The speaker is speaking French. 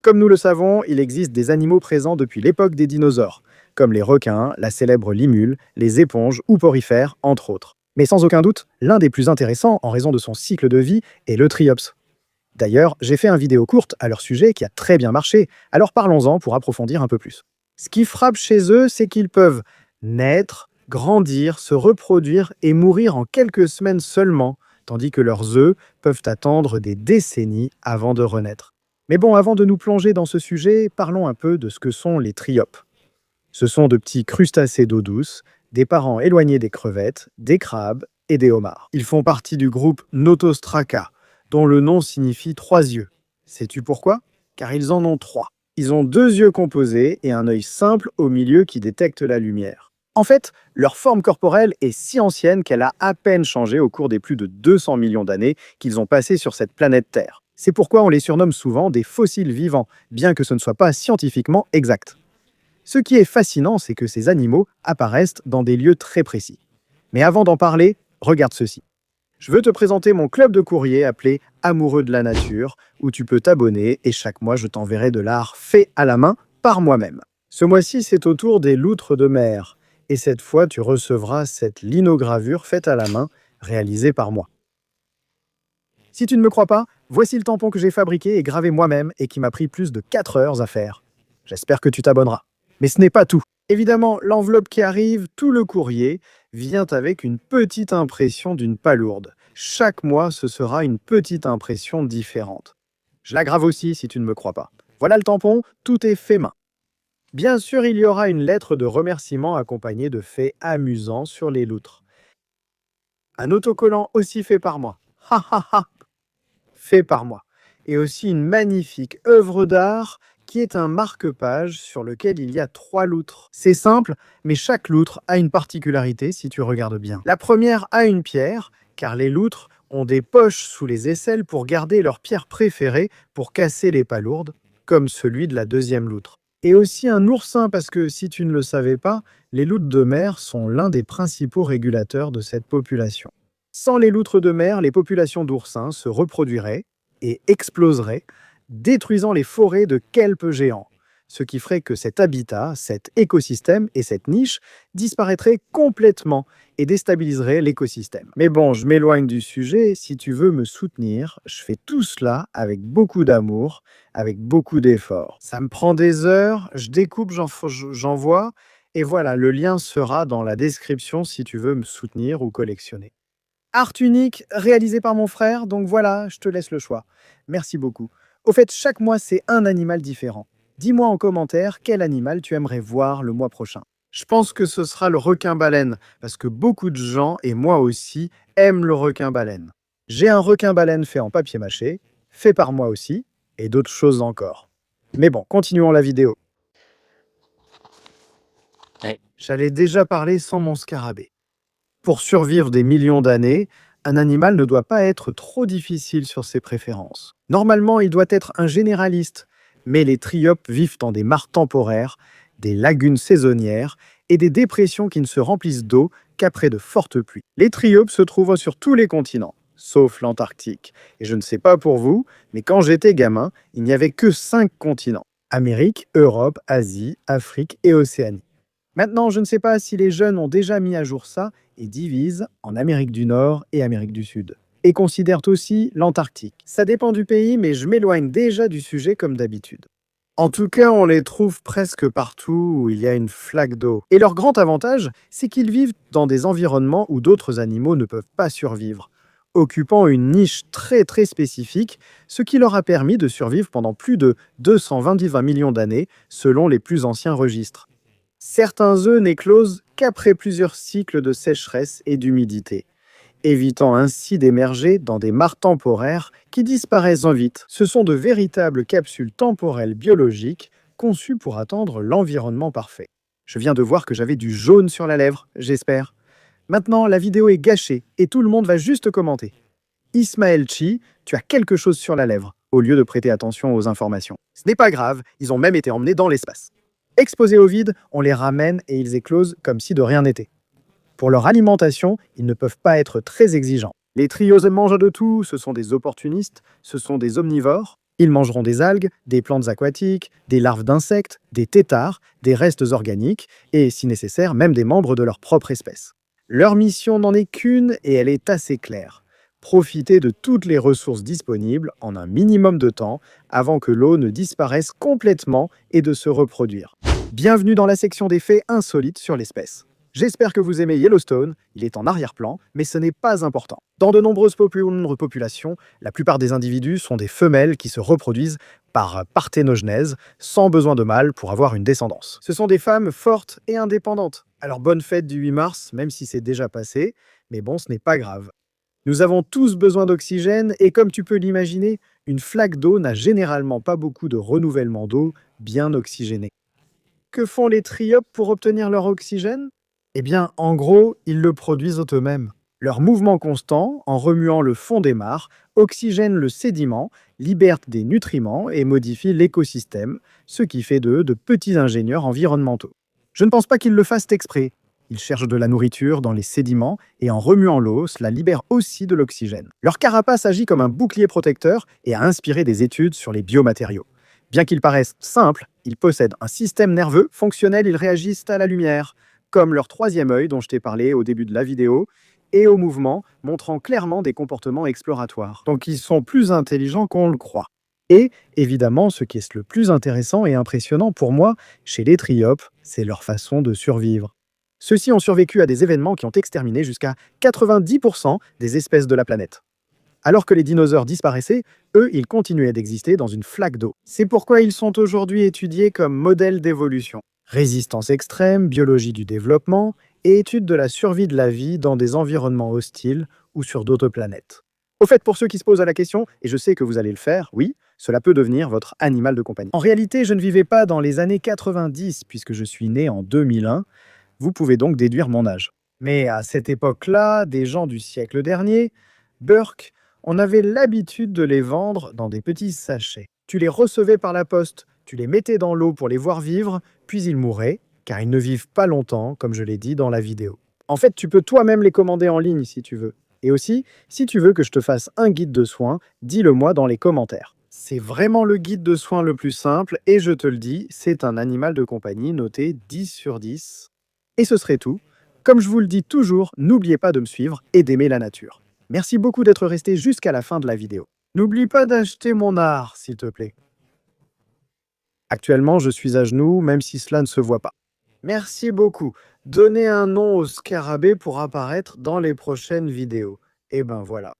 Comme nous le savons, il existe des animaux présents depuis l'époque des dinosaures, comme les requins, la célèbre limule, les éponges ou porifères, entre autres. Mais sans aucun doute, l'un des plus intéressants, en raison de son cycle de vie, est le triops. D'ailleurs, j'ai fait une vidéo courte à leur sujet qui a très bien marché, alors parlons-en pour approfondir un peu plus. Ce qui frappe chez eux, c'est qu'ils peuvent naître, grandir, se reproduire et mourir en quelques semaines seulement, tandis que leurs œufs peuvent attendre des décennies avant de renaître. Mais bon, avant de nous plonger dans ce sujet, parlons un peu de ce que sont les triopes. Ce sont de petits crustacés d'eau douce, des parents éloignés des crevettes, des crabes et des homards. Ils font partie du groupe Notostraca, dont le nom signifie 3 yeux. Sais-tu pourquoi? Car ils en ont 3. Ils ont 2 yeux composés et un œil simple au milieu qui détecte la lumière. En fait, leur forme corporelle est si ancienne qu'elle a à peine changé au cours des plus de 200 millions d'années qu'ils ont passé sur cette planète Terre. C'est pourquoi on les surnomme souvent des fossiles vivants, bien que ce ne soit pas scientifiquement exact. Ce qui est fascinant, c'est que ces animaux apparaissent dans des lieux très précis. Mais avant d'en parler, regarde ceci. Je veux te présenter mon club de courrier appelé Amoureux de la nature, où tu peux t'abonner et chaque mois je t'enverrai de l'art fait à la main par moi-même. Ce mois-ci, c'est au tour des loutres de mer. Et cette fois, tu recevras cette linogravure faite à la main, réalisée par moi. Si tu ne me crois pas, voici le tampon que j'ai fabriqué et gravé moi-même et qui m'a pris plus de 4 heures à faire. J'espère que tu t'abonneras. Mais ce n'est pas tout. Évidemment, l'enveloppe qui arrive, tout le courrier, vient avec une petite impression d'une palourde. Chaque mois, ce sera une petite impression différente. Je la grave aussi si tu ne me crois pas. Voilà le tampon, tout est fait main. Bien sûr, il y aura une lettre de remerciement accompagnée de faits amusants sur les loutres. Un autocollant aussi fait par moi. Ha ha ha! Fait par moi. Et aussi une magnifique œuvre d'art qui est un marque-page sur lequel il y a 3 loutres. C'est simple, mais chaque loutre a une particularité si tu regardes bien. La première a une pierre, car les loutres ont des poches sous les aisselles pour garder leur pierre préférée pour casser les palourdes, comme celui de la deuxième loutre. Et aussi un oursin, parce que si tu ne le savais pas, les loutres de mer sont l'un des principaux régulateurs de cette population. Sans les loutres de mer, les populations d'oursins se reproduiraient et exploseraient, détruisant les forêts de kelp géants, ce qui ferait que cet habitat, cet écosystème et cette niche disparaîtraient complètement et déstabiliseraient l'écosystème. Mais bon, je m'éloigne du sujet, si tu veux me soutenir, je fais tout cela avec beaucoup d'amour, avec beaucoup d'efforts. Ça me prend des heures, je découpe, j'envoie, et voilà, le lien sera dans la description si tu veux me soutenir ou collectionner. Art unique, réalisé par mon frère, donc voilà, je te laisse le choix. Merci beaucoup. Au fait, chaque mois, c'est un animal différent. Dis-moi en commentaire quel animal tu aimerais voir le mois prochain. Je pense que ce sera le requin-baleine, parce que beaucoup de gens, et moi aussi, aiment le requin-baleine. J'ai un requin-baleine fait en papier mâché, fait par moi aussi, et d'autres choses encore. Mais bon, continuons la vidéo. J'allais déjà parler sans mon scarabée. Pour survivre des millions d'années, un animal ne doit pas être trop difficile sur ses préférences. Normalement, il doit être un généraliste, mais les triopes vivent dans des mares temporaires, des lagunes saisonnières et des dépressions qui ne se remplissent d'eau qu'après de fortes pluies. Les triopes se trouvent sur tous les continents, sauf l'Antarctique. Et je ne sais pas pour vous, mais quand j'étais gamin, il n'y avait que 5 continents. Amérique, Europe, Asie, Afrique et Océanie. Maintenant, je ne sais pas si les jeunes ont déjà mis à jour ça et divisent en Amérique du Nord et Amérique du Sud. Et considèrent aussi l'Antarctique. Ça dépend du pays, mais je m'éloigne déjà du sujet comme d'habitude. En tout cas, on les trouve presque partout où il y a une flaque d'eau. Et leur grand avantage, c'est qu'ils vivent dans des environnements où d'autres animaux ne peuvent pas survivre, occupant une niche très spécifique, ce qui leur a permis de survivre pendant plus de 220 millions d'années, selon les plus anciens registres. Certains œufs n'éclosent qu'après plusieurs cycles de sécheresse et d'humidité, évitant ainsi d'émerger dans des mares temporaires qui disparaissent vite. Ce sont de véritables capsules temporelles biologiques conçues pour attendre l'environnement parfait. Je viens de voir que j'avais du jaune sur la lèvre, j'espère. Maintenant, la vidéo est gâchée et tout le monde va juste commenter. Ismaël Chi, tu as quelque chose sur la lèvre, au lieu de prêter attention aux informations. Ce n'est pas grave, ils ont même été emmenés dans l'espace. Exposés au vide, on les ramène et ils éclosent comme si de rien n'était. Pour leur alimentation, ils ne peuvent pas être très exigeants. Les trios mangent de tout, ce sont des opportunistes, ce sont des omnivores, Ils mangeront des algues, des plantes aquatiques, des larves d'insectes, des têtards, des restes organiques et, si nécessaire, même des membres de leur propre espèce. Leur mission n'en est qu'une et elle est assez claire. Profiter de toutes les ressources disponibles en un minimum de temps avant que l'eau ne disparaisse complètement et de se reproduire. Bienvenue dans la section des faits insolites sur l'espèce. J'espère que vous aimez Yellowstone, il est en arrière-plan, mais ce n'est pas important. Dans de nombreuses populations, la plupart des individus sont des femelles qui se reproduisent par parthénogenèse, sans besoin de mâles pour avoir une descendance. Ce sont des femmes fortes et indépendantes. Alors bonne fête du 8 mars, même si c'est déjà passé, mais bon, ce n'est pas grave. Nous avons tous besoin d'oxygène et comme tu peux l'imaginer, une flaque d'eau n'a généralement pas beaucoup de renouvellement d'eau bien oxygénée. Que font les tryopes pour obtenir leur oxygène? Eh bien, en gros, ils le produisent eux-mêmes. Leur mouvement constant, en remuant le fond des mares, oxygène le sédiment, libère des nutriments et modifie l'écosystème, ce qui fait d'eux de petits ingénieurs environnementaux. Je ne pense pas qu'ils le fassent exprès. Ils cherchent de la nourriture dans les sédiments et en remuant l'eau, cela libère aussi de l'oxygène. Leur carapace agit comme un bouclier protecteur et a inspiré des études sur les biomatériaux. Bien qu'ils paraissent simples, ils possèdent un système nerveux fonctionnel, ils réagissent à la lumière, comme leur troisième œil dont je t'ai parlé au début de la vidéo, et au mouvement, montrant clairement des comportements exploratoires. Donc ils sont plus intelligents qu'on le croit. Et évidemment, ce qui est le plus intéressant et impressionnant pour moi, chez les tryopes, c'est leur façon de survivre. Ceux-ci ont survécu à des événements qui ont exterminé jusqu'à 90% des espèces de la planète. Alors que les dinosaures disparaissaient, eux, ils continuaient d'exister dans une flaque d'eau. C'est pourquoi ils sont aujourd'hui étudiés comme modèles d'évolution. Résistance extrême, biologie du développement et étude de la survie de la vie dans des environnements hostiles ou sur d'autres planètes. Au fait, pour ceux qui se posent la question, et je sais que vous allez le faire, oui, cela peut devenir votre animal de compagnie. En réalité, je ne vivais pas dans les années 90 puisque je suis né en 2001. Vous pouvez donc déduire mon âge. Mais à cette époque-là, des gens du siècle dernier, Burke, on avait l'habitude de les vendre dans des petits sachets. Tu les recevais par la poste, tu les mettais dans l'eau pour les voir vivre, puis ils mouraient, car ils ne vivent pas longtemps, comme je l'ai dit dans la vidéo. En fait, tu peux toi-même les commander en ligne si tu veux. Et aussi, si tu veux que je te fasse un guide de soins, dis-le-moi dans les commentaires. C'est vraiment le guide de soins le plus simple, et je te le dis, c'est un animal de compagnie noté 10 sur 10. Et ce serait tout. Comme je vous le dis toujours, n'oubliez pas de me suivre et d'aimer la nature. Merci beaucoup d'être resté jusqu'à la fin de la vidéo. N'oublie pas d'acheter mon art, s'il te plaît. Actuellement, je suis à genoux, même si cela ne se voit pas. Merci beaucoup. Donnez un nom au scarabée pour apparaître dans les prochaines vidéos. Et ben voilà.